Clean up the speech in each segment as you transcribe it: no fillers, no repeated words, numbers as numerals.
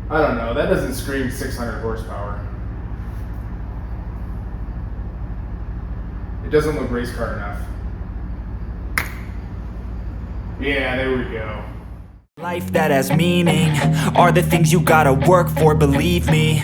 I don't know, that doesn't scream 600 horsepower. It doesn't look race car enough. Yeah, there we go. Life that has meaning are the things you gotta work for, believe me.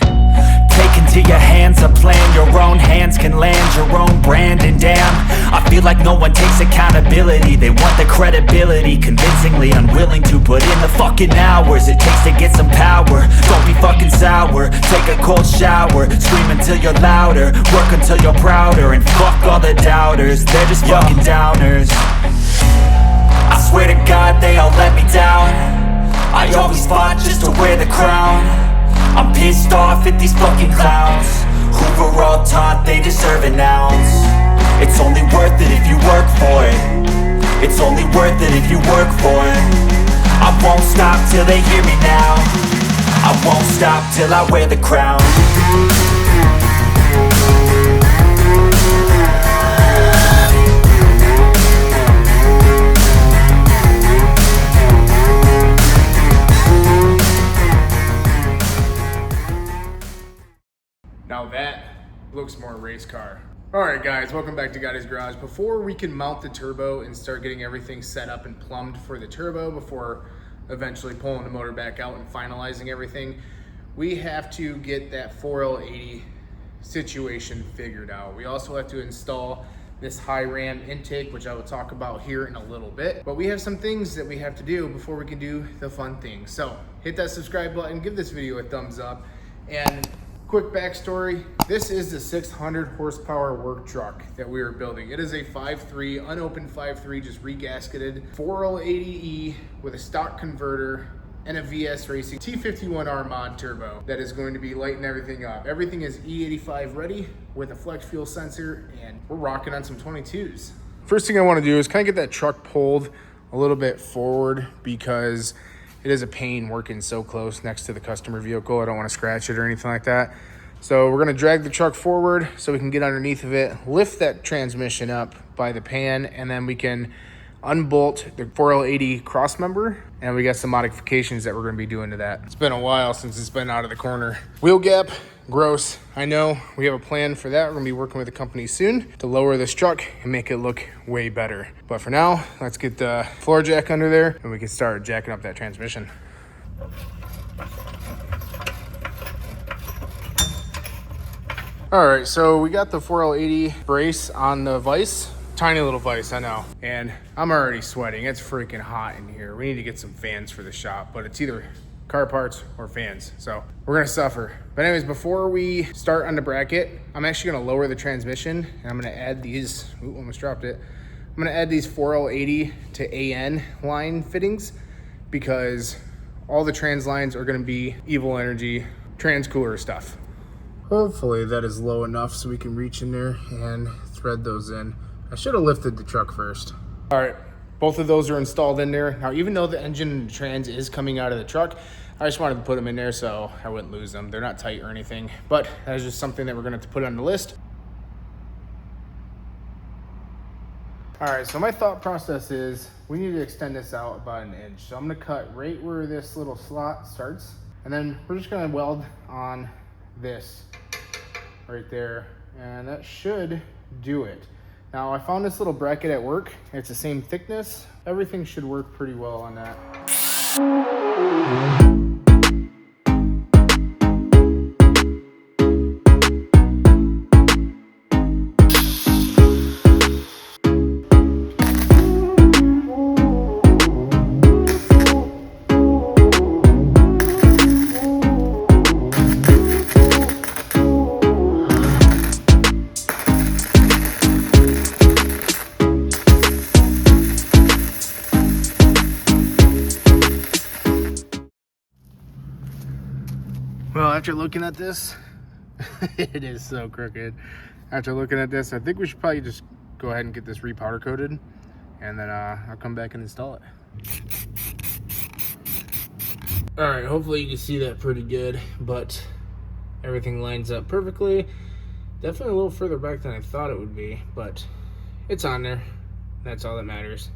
Take into your hands a plan, your own hands can land your own brand. And damn, I feel like no one takes accountability. They want the credibility, convincingly unwilling to put in the fucking hours it takes to get some power. Don't be fucking sour, take a cold shower, scream until you're louder, work until you're prouder. And fuck all the doubters, they're just fucking downers. I swear to God they all let me down. I always fought just to wear the crown. I'm pissed off at these fucking clowns who were all taught they deserve an ounce. It's only worth it if you work for it. It's only worth it if you work for it. I won't stop till they hear me now. I won't stop till I wear the crown. Now that looks more race car. All right guys, welcome back to Gotti's Garage. Before we can mount the turbo and start getting everything set up and plumbed for the turbo before eventually pulling the motor back out and finalizing everything, we have to get that 4L80 situation figured out. We also have to install this high ram intake, which I will talk about here in a little bit. But we have some things that we have to do before we can do the fun things. So hit that subscribe button, give this video a thumbs up, and quick backstory, this is the 600 horsepower work truck that we are building. It is a 5.3, unopened 5.3, just regasketed 4L80E with a stock converter and a VS Racing T51R mod turbo that is going to be lighting everything up. Everything is E85 ready with a flex fuel sensor, and we're rocking on some 22s. First thing I want to do is kind of get that truck pulled a little bit forward because it is a pain working so close next to the customer vehicle. I don't want to scratch it or anything like that. So we're going to drag the truck forward so we can get underneath of it, lift that transmission up by the pan, and then we can unbolt the 4L80 crossmember, and we got some modifications that we're going to be doing to that. It's been a while since it's been out of the corner. Wheel gap, gross. I know we have a plan for that. We're going to be working with the company soon to lower this truck and make it look way better. But for now, let's get the floor jack under there and we can start jacking up that transmission. All right, so we got the 4L80 brace on the vise. Tiny little vise, I know. And I'm already sweating. It's freaking hot in here. We need to get some fans for the shop, but it's either car parts or fans, so we're gonna suffer. But anyways, before we start on the bracket, I'm actually gonna lower the transmission, and I'm gonna add these, ooh, almost dropped it. I'm gonna add these 4L80 to AN line fittings because all the trans lines are gonna be Evil Energy trans cooler stuff. Hopefully that is low enough so we can reach in there and thread those in. I should have lifted the truck first. All right, both of those are installed in there. Now, even though the engine and the trans is coming out of the truck, I just wanted to put them in there so I wouldn't lose them. They're not tight or anything, but that is just something that we're gonna have to put on the list. All right, so my thought process is we need to extend this out about 1 inch. So I'm gonna cut right where this little slot starts, and then we're just gonna weld on this right there, and that should do it. Now, I found this little bracket at work. It's the same thickness. Everything should work pretty well on that. Well, after looking at this, it is so crooked. After looking at this, I think we should probably just go ahead and get this repowder coated, and then I'll come back and install it. All right, hopefully you can see that pretty good, but everything lines up perfectly. Definitely a little further back than I thought it would be, but it's on there. That's all that matters.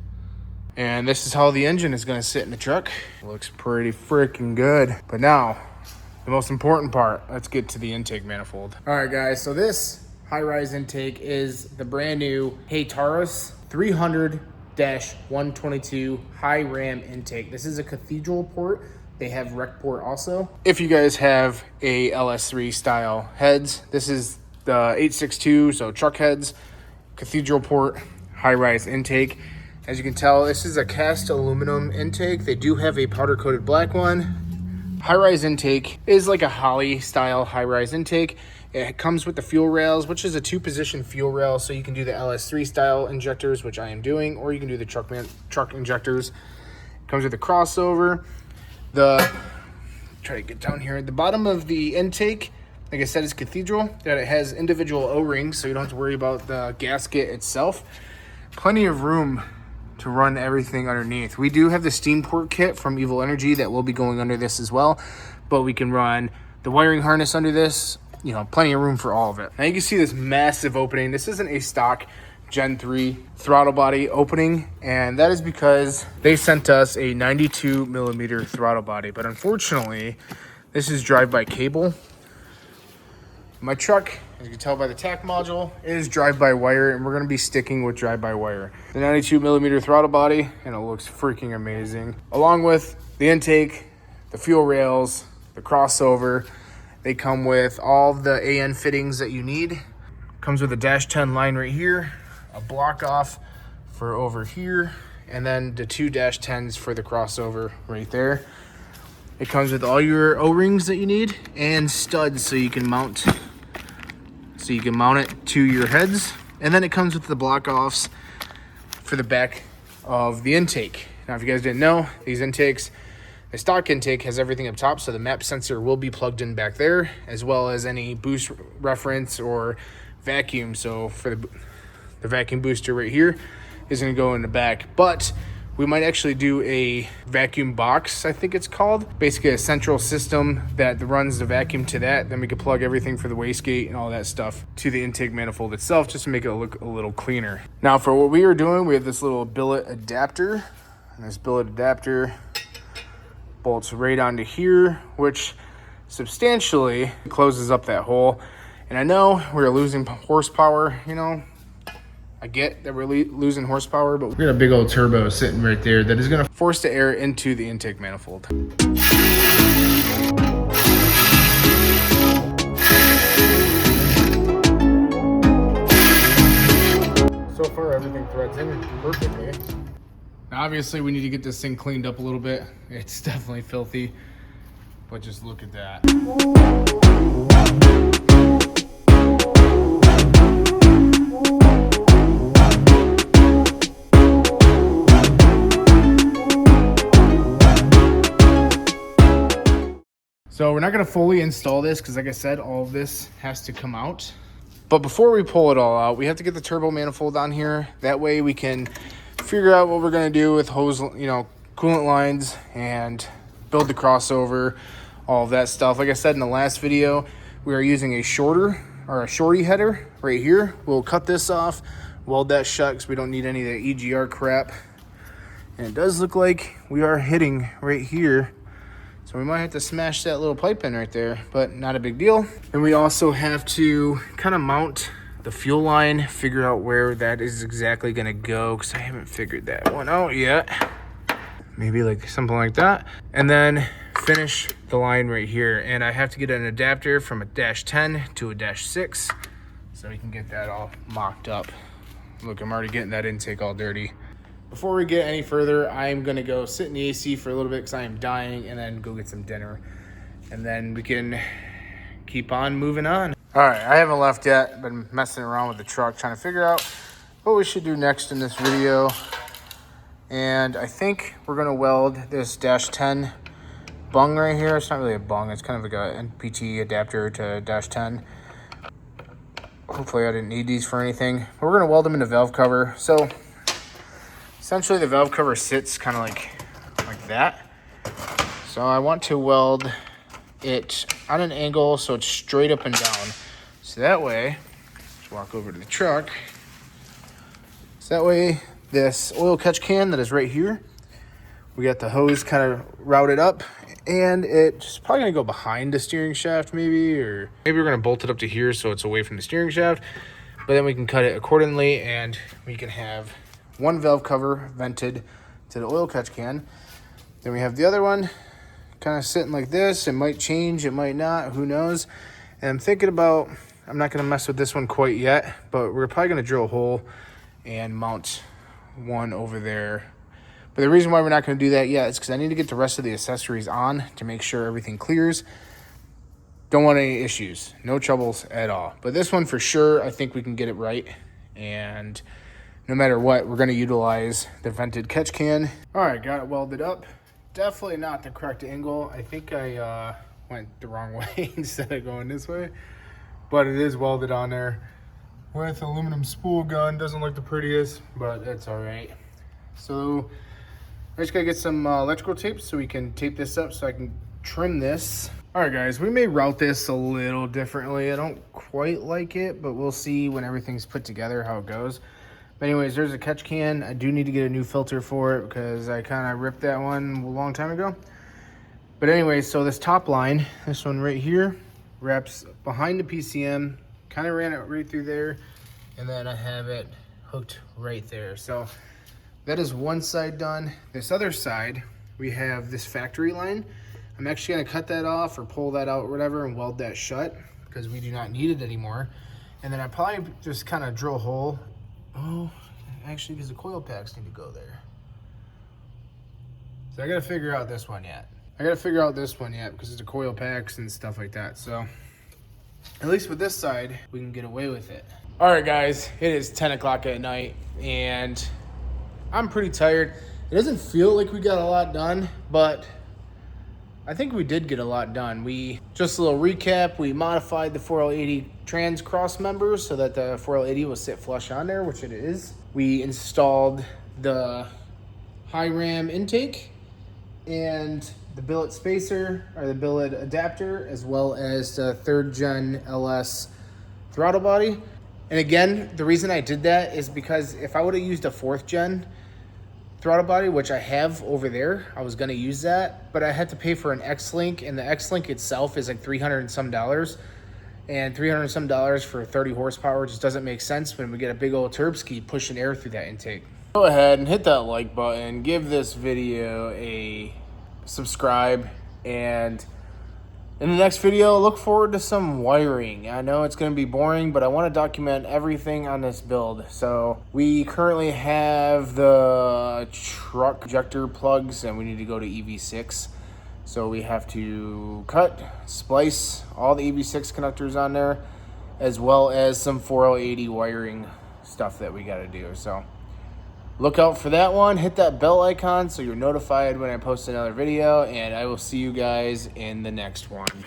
And this is how the engine is gonna sit in the truck. It looks pretty freaking good. But now, the most important part, let's get to the intake manifold. All right, guys, so this high-rise intake is the brand new Haytalras 300-122 high ram intake. This is a cathedral port. They have rec port also. If you guys have a LS3 style heads, this is the 862, so truck heads, cathedral port, high-rise intake. As you can tell, this is a cast aluminum intake. They do have a powder coated black one. High-rise intake is like a Holly style high-rise intake. It comes with the fuel rails, which is a 2-position fuel rail, so you can do the LS3 style injectors, which I am doing, or you can do the truck injectors. It comes with a crossover. Try to get down here. At the bottom of the intake, like I said, is cathedral. That it has individual O-rings, so you don't have to worry about the gasket itself. Plenty of room to run everything underneath. We do have the steam port kit from Evil Energy that will be going under this as well, but we can run the wiring harness under this. You know, plenty of room for all of it. Now you can see this massive opening. This isn't a stock Gen 3 throttle body opening, and that is because they sent us a 92 millimeter throttle body, but unfortunately this is drive-by cable. My truck, as you can tell by the tack module, is drive-by-wire, and we're going to be sticking with drive-by-wire. The 92 millimeter throttle body, and it looks freaking amazing. Along with the intake, the fuel rails, the crossover, they come with all the AN fittings that you need. Comes with a dash 10 line right here, a block off for over here, and then the 2 dash 10s for the crossover right there. It comes with all your O-rings that you need and studs so you can mount it to your heads. And then it comes with the block offs for the back of the intake. Now, if you guys didn't know, these intakes, the stock intake has everything up top, so the map sensor will be plugged in back there, as well as any boost reference or vacuum. So for the vacuum booster right here is going to go in the back, but we might actually do a vacuum box, I think it's called. Basically a central system that runs the vacuum to that. Then we could plug everything for the wastegate and all that stuff to the intake manifold itself, just to make it look a little cleaner. Now for what we are doing, we have this little billet adapter, and this billet adapter bolts right onto here, which substantially closes up that hole. And I know we're losing horsepower, you know, I get that we're losing horsepower, but we got a big old turbo sitting right there that is going to force the air into the intake manifold. So far, everything threads in perfectly. Now, obviously, we need to get this thing cleaned up a little bit. It's definitely filthy, but just look at that. So we're not going to fully install this because, like I said, all of this has to come out. But before we pull it all out, we have to get the turbo manifold on here. That way we can figure out what we're going to do with hose, you know, coolant lines, and build the crossover, all of that stuff. Like I said in the last video, we are using a shorty header right here. We'll cut this off, weld that shut because we don't need any of that EGR crap. And it does look like we are hitting right here. So we might have to smash that little pipe in right there, but not a big deal. And we also have to kind of mount the fuel line, figure out where that is exactly going to go, because I haven't figured that one out yet. Maybe like something like that. And then finish the line right here. And I have to get an adapter from a dash 10 to a dash 6 so we can get that all mocked up. Look, I'm already getting that intake all dirty. Before we get any further, I'm going to go sit in the AC for a little bit because I am dying, and then go get some dinner. And then we can keep on moving on. All right, I haven't left yet. Been messing around with the truck, trying to figure out what we should do next in this video. And I think we're going to weld this dash 10 bung right here. It's not really a bung. It's kind of like a NPT adapter to dash 10. Hopefully I didn't need these for anything. But we're going to weld them in the valve cover. So essentially the valve cover sits kind of like that. So I want to weld it on an angle so it's straight up and down. So that way, let's walk over to the truck. So that way this oil catch can that is right here We got the hose kind of routed up, and it's probably gonna go behind the steering shaft maybe, or maybe we're gonna bolt it up to here so it's away from the steering shaft, but then we can cut it accordingly and we can have one valve cover vented to the oil catch can. Then we have the other one kind of sitting like this. It might change, it might not, who knows. And I'm thinking about, I'm not gonna mess with this one quite yet, but we're probably gonna drill a hole and mount one over there. But the reason why we're not going to do that yet is because I need to get the rest of the accessories on to make sure everything clears. Don't want any issues. No troubles at all. But this one for sure, I think we can get it right. And no matter what, we're going to utilize the vented catch can. All right, got it welded up. Definitely not the correct angle. I think I went the wrong way instead of going this way. But it is welded on there with aluminum spool gun. Doesn't look the prettiest, but it's all right. So I just gotta get some electrical tape so we can tape this up so I can trim this. All right, guys, we may route this a little differently. I don't quite like it, but we'll see when everything's put together how it goes. But anyways, there's a catch can. I do need to get a new filter for it because I kind of ripped that one a long time ago. But anyways, so this top line, this one right here, wraps behind the PCM, kind of ran it right through there, and then I have it hooked right there. So that is one side done. This other side, we have this factory line. I'm actually gonna cut that off or pull that out or whatever and weld that shut because we do not need it anymore. And then I probably just kind of drill a hole. Oh, actually, because the coil packs need to go there. So I gotta figure out this one yet. because it's the coil packs and stuff like that. So at least with this side, we can get away with it. All right, guys, it is 10 o'clock at night and I'm pretty tired. It doesn't feel like we got a lot done, but I think we did get a lot done. Just a little recap, we modified the 4L80 trans cross members so that the 4L80 will sit flush on there, which it is. We installed the high ram intake and the billet spacer, or the billet adapter, as well as the 3rd gen LS throttle body. And again, the reason I did that is because if I would have used a 4th gen throttle body, which I have over there, I was gonna use that, but I had to pay for an X-Link, and the X-Link itself is like $300 and some, and $300 and some for 30 horsepower just doesn't make sense when we get a big old turb ski pushing air through that intake. Go ahead and hit that like button, give this video a subscribe, and in the next video, look forward to some wiring. I know it's going to be boring, but I want to document everything on this build. So we currently have the truck injector plugs, and we need to go to EV6. So we have to cut, splice all the EV6 connectors on there, as well as some 4L80 wiring stuff that we got to do. So look out for that one. Hit that bell icon so you're notified when I post another video, and I will see you guys in the next one.